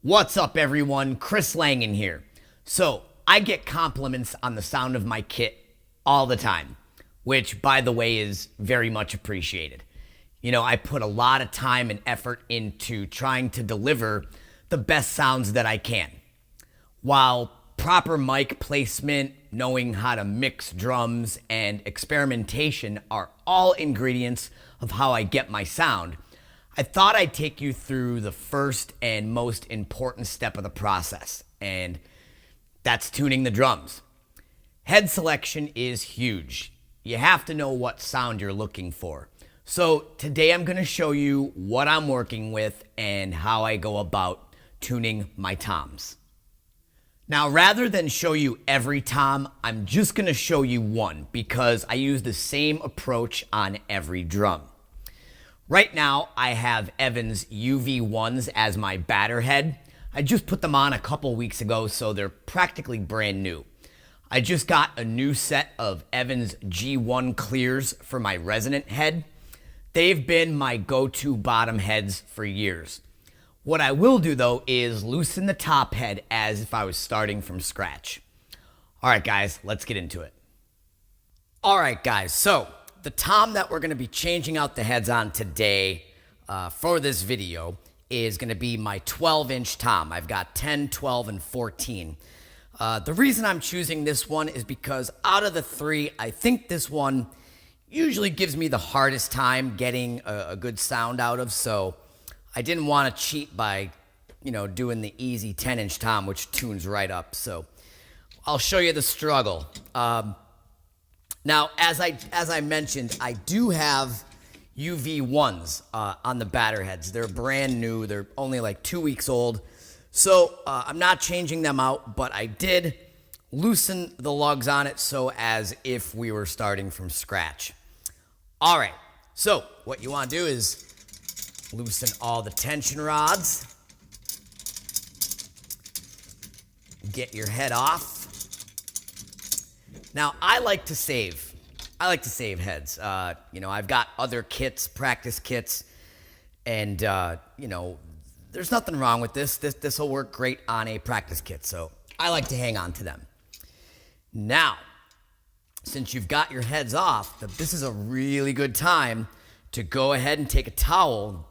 What's up, everyone? Chris Langan here. So, I get compliments on the sound of my kit all the time, which, by the way, is very much appreciated. You know, I put a lot of time and effort into trying to deliver the best sounds that I can. While proper mic placement, knowing how to mix drums, and experimentation are all ingredients of how I get my sound, I thought I'd take you through the first and most important step of the process, and that's tuning the drums. Head selection is huge. You have to know what sound you're looking for. So today I'm going to show you what I'm working with and how I go about tuning my toms. Now, rather than show you every tom, I'm just going to show you one because I use the same approach on every drum. Right now, I have Evans UV1s as my batter head. I just put them on a couple weeks ago, so they're practically brand new. I just got a new set of Evans G1 clears for my resonant head. They've been my go-to bottom heads for years. What I will do, though, is loosen the top head as if I was starting from scratch. All right, guys, let's get into it. All right, guys, so the tom that we're going to be changing out the heads on today for this video is going to be my 12-inch tom. I've got 10, 12, and 14. The reason I'm choosing this one is because out of the three, I think this one usually gives me the hardest time getting a good sound out of, so I didn't want to cheat by, doing the easy 10-inch tom, which tunes right up. So I'll show you the struggle. Now, as I mentioned, I do have UV1s on the batter heads. They're brand new. They're only like 2 weeks old. So I'm not changing them out, but I did loosen the lugs on it so as if we were starting from scratch. All right, so what you want to do is loosen all the tension rods. Get your head off. Now, I like to save heads. I've got other kits, practice kits, and, there's nothing wrong with this. This will work great on a practice kit, so I like to hang on to them. Now, since you've got your heads off, this is a really good time to go ahead and take a towel,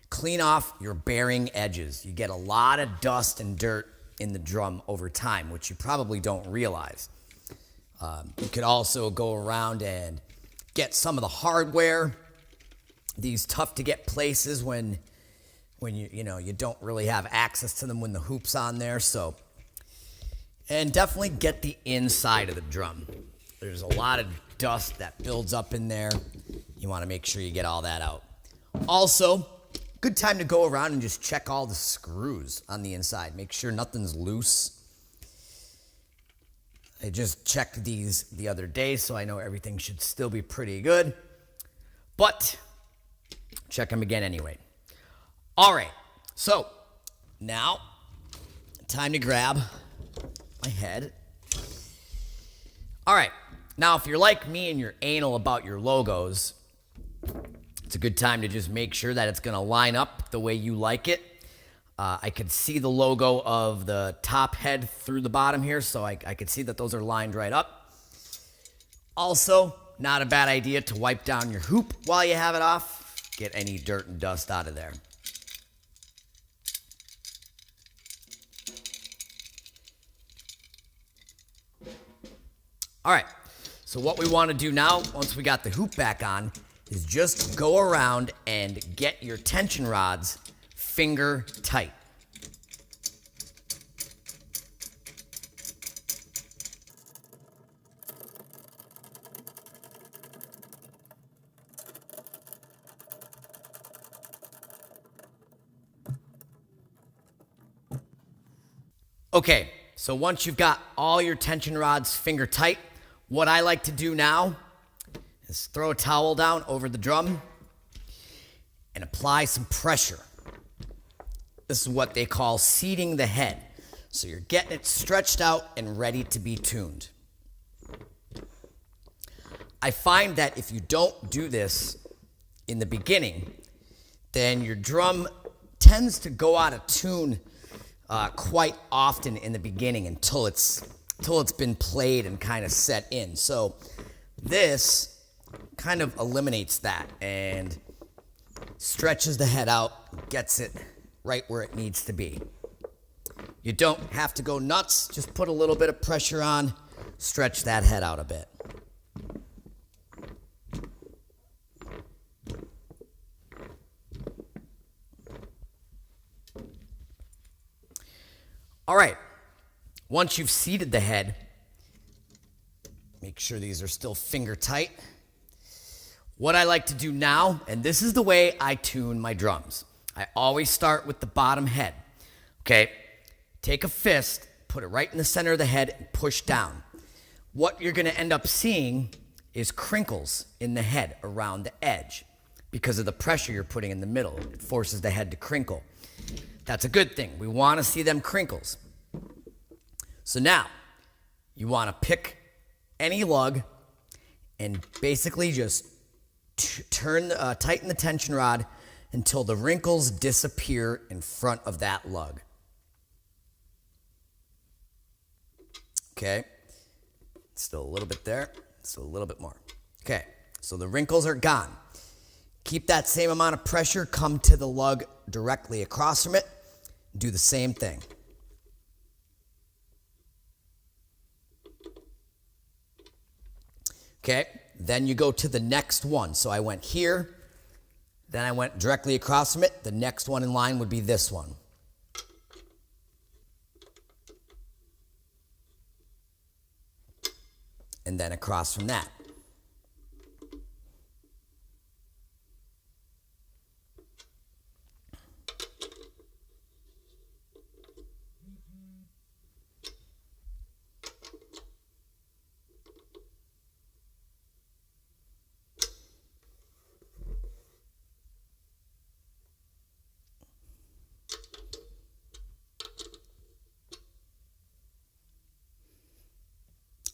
clean off your bearing edges. You get a lot of dust and dirt in the drum over time, which you probably don't realize. You could also go around and get some of the hardware, these tough to get places when you don't really have access to them when the hoop's on there. So, and definitely get the inside of the drum. There's a lot of dust that builds up in there. You want to make sure you get all that out. Also, good time to go around and just check all the screws on the inside. Make sure nothing's loose. I just checked these the other day, so I know everything should still be pretty good. But check them again anyway. All right, so now time to grab my head. All right, now if you're like me and you're anal about your logos, it's a good time to just make sure that it's going to line up the way you like it. I could see the logo of the top head through the bottom here, so I could see that those are lined right up. Also, not a bad idea to wipe down your hoop while you have it off. Get any dirt and dust out of there. All right, so what we want to do now, once we got the hoop back on, is just go around and get your tension rods finger tight. Okay, so once you've got all your tension rods finger tight, what I like to do now is throw a towel down over the drum and apply some pressure. This is what they call seating the head. So you're getting it stretched out and ready to be tuned. I find that if you don't do this in the beginning, then your drum tends to go out of tune quite often in the beginning until it's been played and kind of set in. So this kind of eliminates that and stretches the head out, gets it right where it needs to be. You don't have to go nuts, just put a little bit of pressure on, stretch that head out a bit. All right, once you've seated the head, make sure these are still finger tight. What I like to do now, and this is the way I tune my drums. I always start with the bottom head, okay? Take a fist, put it right in the center of the head, and push down. What you're gonna end up seeing is crinkles in the head around the edge because of the pressure you're putting in the middle. It forces the head to crinkle. That's a good thing. We wanna see them crinkles. So now, you wanna pick any lug and basically just tighten the tension rod until the wrinkles disappear in front of that lug. Okay, still a little bit there, still a little bit more. Okay, so the wrinkles are gone. Keep that same amount of pressure, come to the lug directly across from it, do the same thing. Okay, then you go to the next one. So I went here, then I went directly across from it. The next one in line would be this one. And then across from that.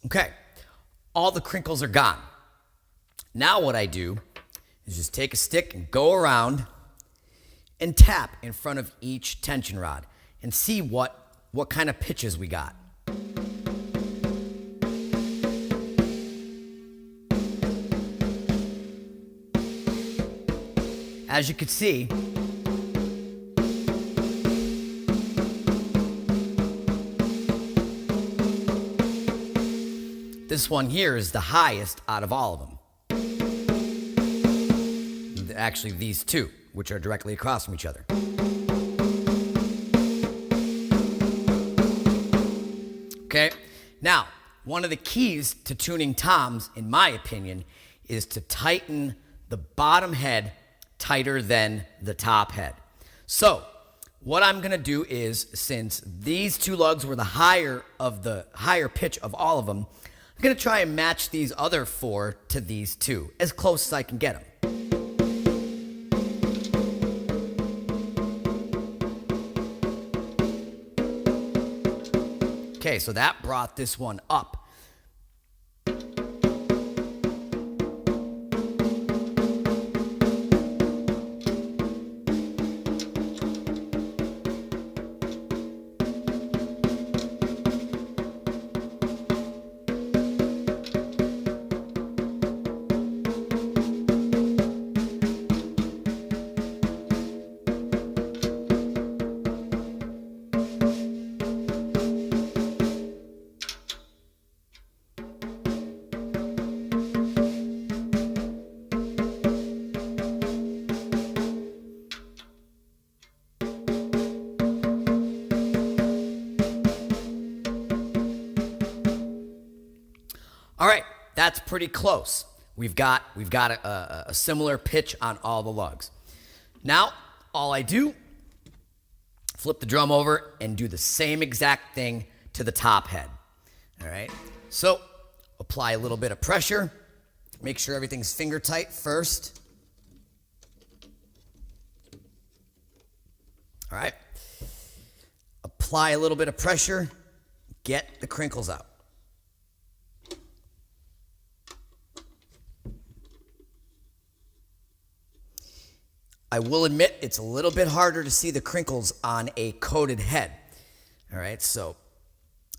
Okay, all the crinkles are gone. Now what I do is just take a stick and go around and tap in front of each tension rod and see what kind of pitches we got. As you can see, this one here is the highest out of all of them. Actually, these two, which are directly across from each other. Okay, now, one of the keys to tuning toms, in my opinion, is to tighten the bottom head tighter than the top head. So, what I'm gonna do is, since these two lugs were the higher pitch of all of them, I'm gonna try and match these other four to these two, as close as I can get them. Okay, so that brought this one up. All right, that's pretty close. We've got a similar pitch on all the lugs. Now, all I do, flip the drum over and do the same exact thing to the top head. All right, so apply a little bit of pressure. Make sure everything's finger tight first. All right, apply a little bit of pressure, get the crinkles out. I will admit it's a little bit harder to see the crinkles on a coated head. All right, so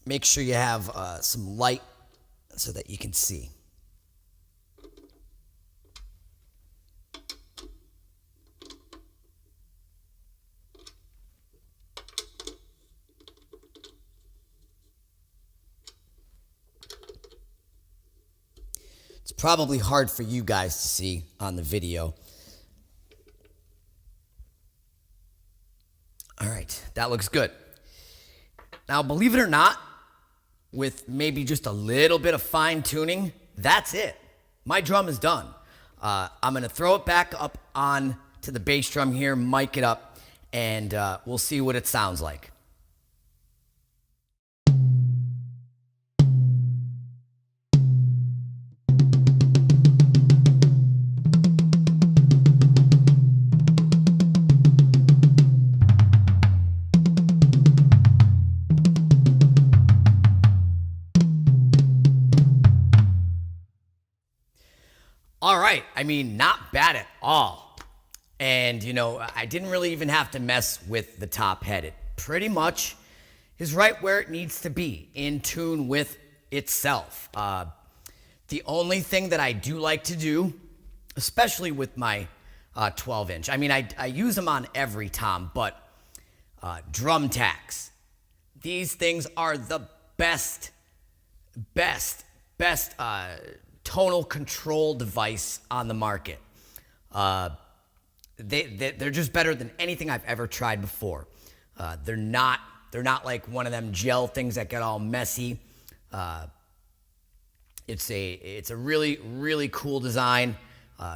make sure you have some light so that you can see. It's probably hard for you guys to see on the video. All right, that looks good. Now, believe it or not, with maybe just a little bit of fine tuning, that's it. My drum is done. I'm gonna throw it back up on to the bass drum here, mic it up, and we'll see what it sounds like. All right, I mean, not bad at all. And, you know, I didn't really even have to mess with the top head. It pretty much is right where it needs to be, in tune with itself. The only thing that I do like to do, especially with my 12-inch, I mean, I use them on every tom, but drum tacks. These things are the best tonal control device on the market. They're just better than anything I've ever tried before. They're not like one of them gel things that get all messy. It's a really cool design.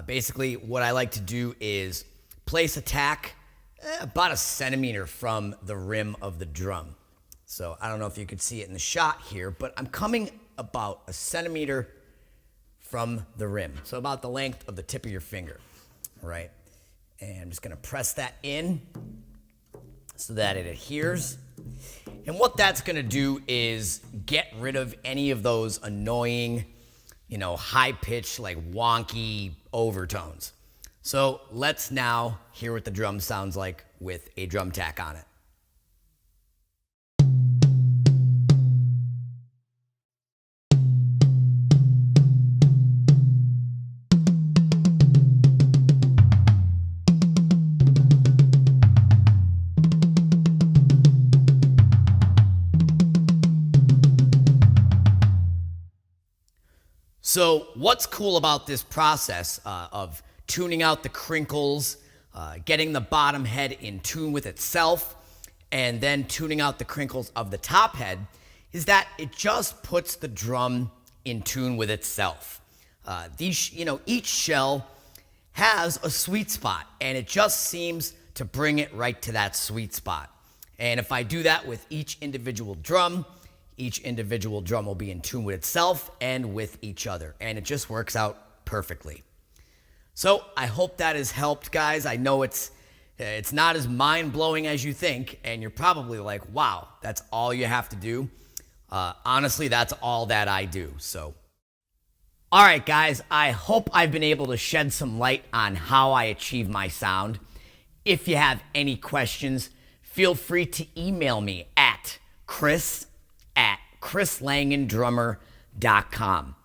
Basically, what I like to do is place a tack about a centimeter from the rim of the drum. So I don't know if you could see it in the shot here, but I'm coming about a centimeter from the rim. So about the length of the tip of your finger, all right? And I'm just gonna press that in so that it adheres. And what that's gonna do is get rid of any of those annoying, you know, high-pitched, like wonky overtones. So let's now hear what the drum sounds like with a drum tack on it. So what's cool about this process of tuning out the crinkles, getting the bottom head in tune with itself, and then tuning out the crinkles of the top head is that it just puts the drum in tune with itself. Each shell has a sweet spot, and it just seems to bring it right to that sweet spot. And if I do that with each individual drum will be in tune with itself and with each other, and it just works out perfectly. So I hope that has helped, guys. I know it's not as mind-blowing as you think, and you're probably like, wow, that's all you have to do. Honestly, that's all that I do. So, all right, guys, I hope I've been able to shed some light on how I achieve my sound. If you have any questions, feel free to email me at chris@chrislangandrummer.com.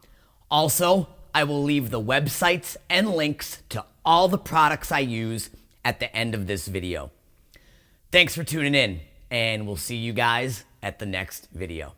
Also, I will leave the websites and links to all the products I use at the end of this video. Thanks for tuning in, and we'll see you guys at the next video.